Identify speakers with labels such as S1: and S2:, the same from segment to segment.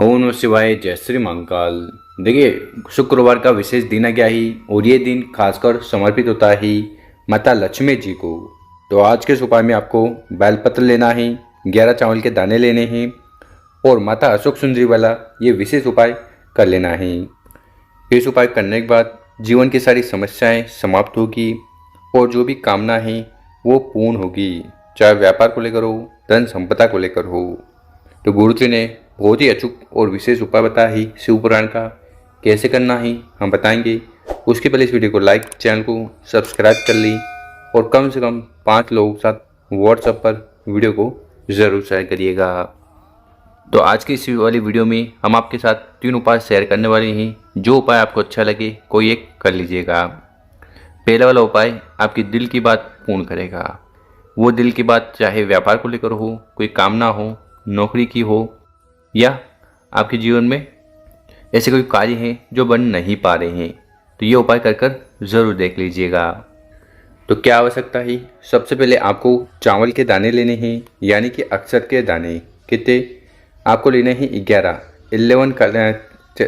S1: ओम नमः शिवाय। जय श्री महाकाल। देखिए, शुक्रवार का विशेष दिन आ गया ही और ये दिन खासकर समर्पित होता है माता लक्ष्मी जी को। तो आज के इस उपाय में आपको बेलपत्र लेना है, 11 चावल के दाने लेने हैं और माता अशोक सुंदरी वाला ये विशेष उपाय कर लेना है। इस उपाय करने के बाद जीवन की सारी समस्याएं समाप्त होगी और जो भी कामना है वो पूर्ण होगी, चाहे व्यापार को लेकर हो, धन संपदा को लेकर हो। तो गुरु जी ने बहुत ही अचूक और विशेष उपाय बताया है शिव पुराण का, कैसे करना है हम बताएंगे। उसके पहले इस वीडियो को लाइक, चैनल को सब्सक्राइब कर ली और कम से कम 5 लोगों के साथ व्हाट्सएप पर वीडियो को ज़रूर शेयर करिएगा। तो आज की इस वाली वीडियो में हम आपके साथ 3 उपाय शेयर करने वाले हैं। जो उपाय आपको अच्छा लगे कोई एक कर लीजिएगा। पहला वाला उपाय आपकी दिल की बात पूर्ण करेगा। वो दिल की बात चाहे व्यापार को लेकर हो, कोई कामना हो, नौकरी की हो, या आपके जीवन में ऐसे कोई कार्य हैं जो बन नहीं पा रहे हैं, तो ये उपाय कर ज़रूर देख लीजिएगा। तो क्या आवश्यकता है? सबसे पहले आपको चावल के दाने लेने हैं, यानी कि अक्षत के दाने। कितने आपको लेने हैं? 11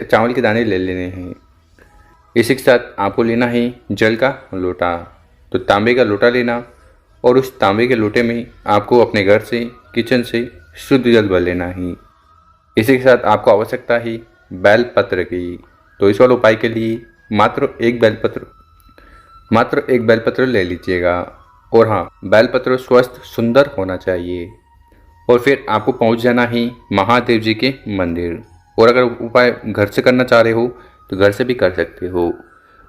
S1: चावल के दाने ले लेने हैं। इसी के साथ आपको लेना है जल का लोटा। तो तांबे का लोटा लेना और उस तांबे के लोटे में आपको अपने घर से, किचन से शुद्ध जल भर लेना है। इसी के साथ आपको आवश्यकता है बेलपत्र की। तो इस वाले उपाय के लिए मात्र एक बेलपत्र ले लीजिएगा। और हाँ, बेलपत्र स्वस्थ सुंदर होना चाहिए। और फिर आपको पहुंच जाना है महादेव जी के मंदिर। और अगर उपाय घर से करना चाह रहे हो तो घर से भी कर सकते हो।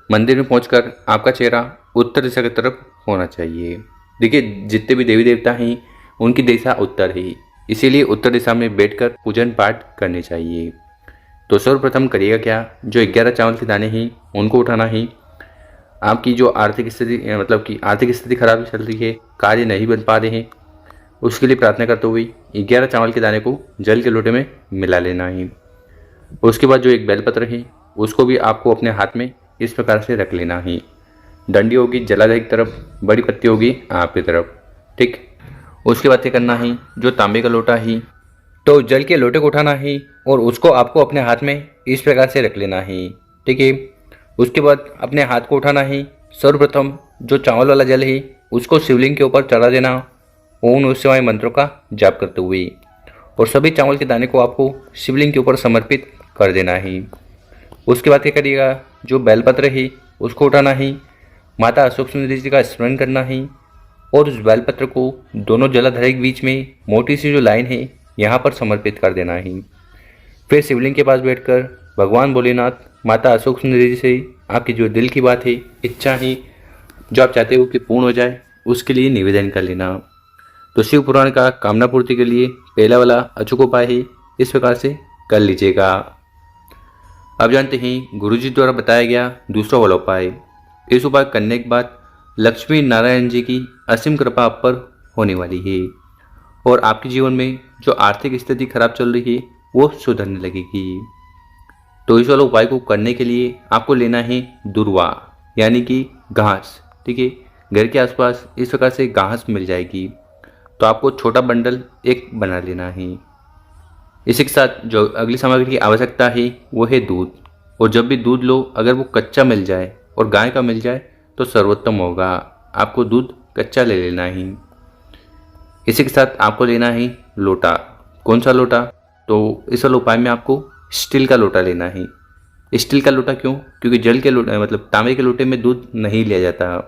S1: मंदिर में पहुंचकर आपका चेहरा उत्तर दिशा की तरफ होना चाहिए। देखिए, जितने भी देवी देवता हैं उनकी दिशा उत्तर है, इसीलिए उत्तर दिशा में बैठकर पूजन पाठ करने चाहिए। तो सर्वप्रथम करिएगा क्या, जो 11 चावल के दाने हैं उनको उठाना है। आपकी जो आर्थिक स्थिति आर्थिक स्थिति खराब चल रही है, कार्य नहीं बन पा रहे हैं, उसके लिए प्रार्थना करते हुए 11 चावल के दाने को जल के लोटे में मिला लेना है। उसके बाद जो एक बेलपत्र है उसको भी आपको अपने हाथ में इस प्रकार से रख लेना है। डंडी होगी जलाधार की तरफ, बड़ी पत्ती होगी आपकी तरफ। ठीक, उसके बाद क्या करना है, जो तांबे का लोटा है तो जल के लोटे को उठाना है और उसको आपको अपने हाथ में इस प्रकार से रख लेना है। ठीक है, उसके बाद अपने हाथ को उठाना है। सर्वप्रथम जो चावल वाला जल है उसको शिवलिंग के ऊपर चढ़ा देना ओम नमः शिवाय मंत्रों का जाप करते हुए, और सभी चावल के दाने को आपको शिवलिंग के ऊपर समर्पित कर देना है। उसके बाद क्या करिएगा, जो बेलपत्र है उसको उठाना है, माता अशोक सुंदरी जी का स्मरण करना है और उस बेलपत्र को दोनों जलाधार के बीच में मोटी सी जो लाइन है यहाँ पर समर्पित कर देना है। फिर शिवलिंग के पास बैठकर भगवान भोलेनाथ, माता अशोक सुंदरी जी से आपकी जो दिल की बात है, इच्छा है, जो आप चाहते हो कि पूर्ण हो जाए, उसके लिए निवेदन कर लेना। तो शिव पुराण का कामना पूर्ति के लिए पहला वाला अचूक उपाय है, इस प्रकार से कर लीजिएगा। अब जानते हैं गुरु जी द्वारा बताया गया दूसरा वाला उपाय। इस उपाय करने के बाद लक्ष्मी नारायण जी की असीम कृपा आप पर होने वाली है और आपके जीवन में जो आर्थिक स्थिति खराब चल रही है वो सुधरने लगेगी। तो इस वाले उपाय को करने के लिए आपको लेना है दुर्वा, यानी कि घास। ठीक है, घर के आसपास इस प्रकार से घास मिल जाएगी, तो आपको छोटा बंडल एक बना लेना है। इसी के साथ जो अगली सामग्री की आवश्यकता है वो है दूध। और जब भी दूध लो, अगर वो कच्चा मिल जाए और गाय का मिल जाए तो सर्वोत्तम होगा। आपको दूध कच्चा ले लेना है। इसी के साथ आपको लेना है लोटा। कौन सा लोटा? तो इस वाले उपाय में आपको स्टील का लोटा लेना है। स्टील का लोटा क्यों? क्योंकि जल के लोटे तांबे के लोटे में दूध नहीं लिया जाता।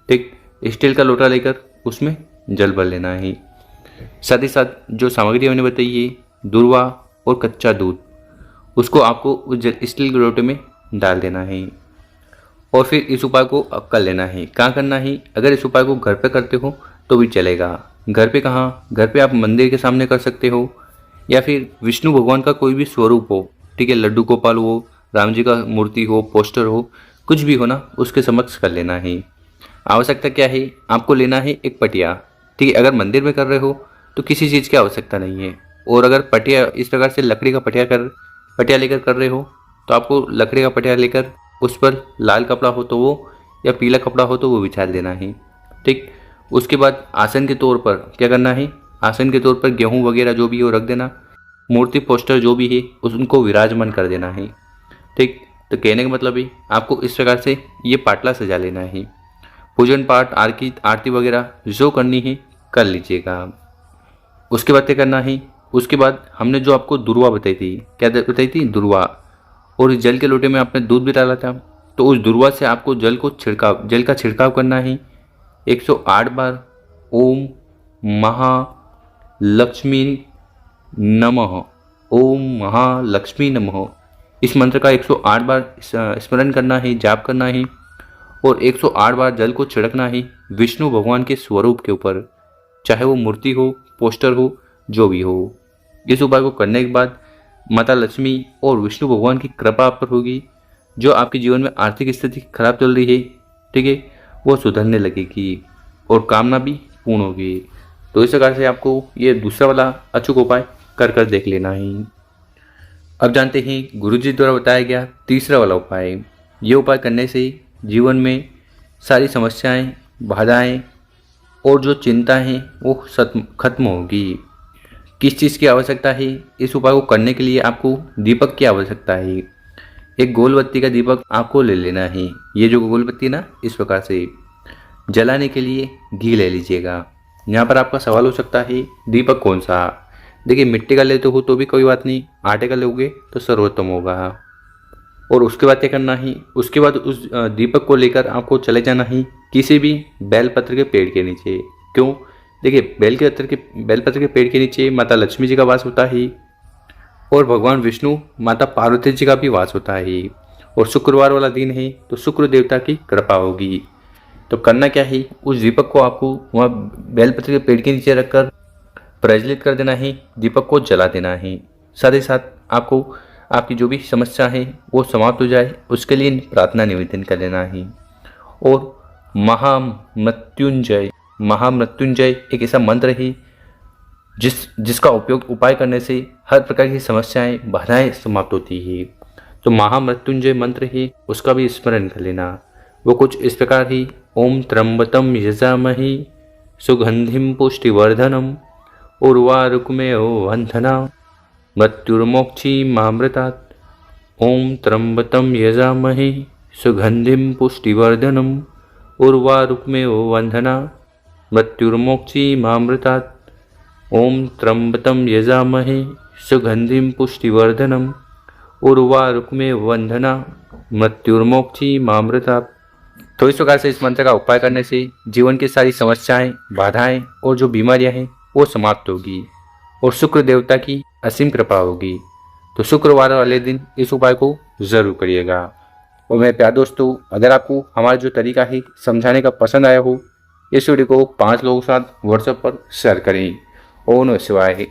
S1: ठीक, स्टील का लोटा लेकर उसमें जल भर लेना है। साथ ही साथ जो सामग्री मैंने बताई है, दुर्वा और कच्चा दूध, उसको आपको उस स्टील के लोटे में डाल देना है और फिर इस उपाय को कर लेना है। कहाँ करना है? अगर इस उपाय को घर पे करते हो तो भी चलेगा। घर पे कहाँ? घर पे आप मंदिर के सामने कर सकते हो, या फिर विष्णु भगवान का कोई भी स्वरूप हो, ठीक है, लड्डू गोपाल हो, राम जी का मूर्ति हो, पोस्टर हो, कुछ भी हो ना, उसके समक्ष कर लेना है। आवश्यकता क्या है? आपको लेना है एक पटिया। ठीक है, अगर मंदिर में कर रहे हो तो किसी चीज़ की आवश्यकता नहीं है। और अगर पटिया इस प्रकार से लकड़ी का पटिया लेकर कर रहे हो तो आपको लकड़ी का पटिया लेकर उस पर लाल कपड़ा हो तो वो, या पीला कपड़ा हो तो वो बिछा देना है। ठीक, उसके बाद आसन के तौर पर क्या करना है? आसन के तौर पर गेहूं वगैरह जो भी हो रख देना। मूर्ति पोस्टर जो भी है उनको विराजमान कर देना है। ठीक, तो कहने का मतलब है आपको इस प्रकार से ये पाटला सजा लेना है। पूजन पाठ आरती वगैरह जो करनी है कर लीजिएगा। उसके बाद क्या करना है, उसके बाद हमने जो आपको दुर्वा बताई थी, क्या बताई थी, दुर्वा, और जल के लोटे में आपने दूध भी डाला था, तो उस दुर्वा से आपको जल का छिड़काव करना है 108 बार। ओम महालक्ष्मी नमः, ओम महालक्ष्मी नमः, इस मंत्र का 108 बार स्मरण करना है, जाप करना है, और 108 बार जल को छिड़कना है विष्णु भगवान के स्वरूप के ऊपर, चाहे वो मूर्ति हो, पोस्टर हो, जो भी हो। इस उपाय को करने के बाद माता लक्ष्मी और विष्णु भगवान की कृपा आप पर होगी। जो आपके जीवन में आर्थिक स्थिति खराब चल रही है, ठीक है, वो सुधरने लगेगी और कामना भी पूर्ण होगी। तो इस प्रकार से आपको ये दूसरा वाला अचूक उपाय कर कर देख लेना है। अब जानते हैं गुरुजी द्वारा बताया गया तीसरा वाला उपाय। ये उपाय करने से जीवन में सारी समस्याएं, बाधाएं और जो चिंता है वो खत्म होगी। किस चीज़ की आवश्यकता है, इस उपाय को करने के लिए आपको दीपक की आवश्यकता है। एक गोल बत्ती का दीपक आपको ले लेना है। ये जो गोल बत्ती ना, इस प्रकार से जलाने के लिए घी ले लीजिएगा। यहाँ पर आपका सवाल हो सकता है दीपक कौन सा। देखिए, मिट्टी का लेते हो तो भी कोई बात नहीं, आटे का लोगे तो सर्वोत्तम होगा। और उसके बाद क्या करना है, उसके बाद उस दीपक को लेकर आपको चले जाना है किसी भी बेलपत्र के पेड़ के नीचे। क्यों? देखिए, बेलपत्र के पेड़ के नीचे माता लक्ष्मी जी का वास होता है और भगवान विष्णु, माता पार्वती जी का भी वास होता है। और शुक्रवार वाला दिन है तो शुक्र देवता की कृपा होगी। तो करना क्या है, उस दीपक को आपको वहाँ बेलपत्र के पेड़ के नीचे रखकर प्रज्वलित कर देना है, दीपक को जला देना है। साथ ही साथ आपको आपकी जो भी समस्या है वो समाप्त हो जाए, उसके लिए प्रार्थना निवेदन कर लेना है। और महामृत्युंजय एक ऐसा मंत्र है जिसका उपयोग उपाय करने से हर प्रकार की समस्याएं, बाधाएं समाप्त होती है। तो महामृत्युंजय मंत्र है, उसका भी स्मरण कर लेना। वो कुछ इस प्रकार ही, ओम त्र्यंबकं यजामहे सुगंधिं पुष्टिवर्धनम् उर्वारुकमेव वंधना मृत्युर्मोक्षीमामृतात्। ओम त्र्यंबकं यजामहे सुगंधिं पुष्टिवर्धनम् उर्वारुकमेव वंधना मृत्युर्मोक्षीमामृतात्। ओम त्र्यंबकं यजामहे सुगंधिं पुष्टिवर्धनम् उर्वारुकमेव वंधना मृत्युर्मोक्षीमामृतात्। तो इस प्रकार से इस मंत्र का उपाय करने से जीवन की सारी समस्याएं, बाधाएं और जो बीमारियां हैं वो समाप्त होगी और शुक्र देवता की असीम कृपा होगी। तो शुक्रवार वाले दिन इस उपाय को जरूर करिएगा। और मेरे प्यारे दोस्तों, अगर आपको हमारा जो तरीका है समझाने का पसंद आया हो, इस वीडियो को 5 लोगों के साथ व्हाट्सएप पर शेयर करें। ओम नमः शिवाय।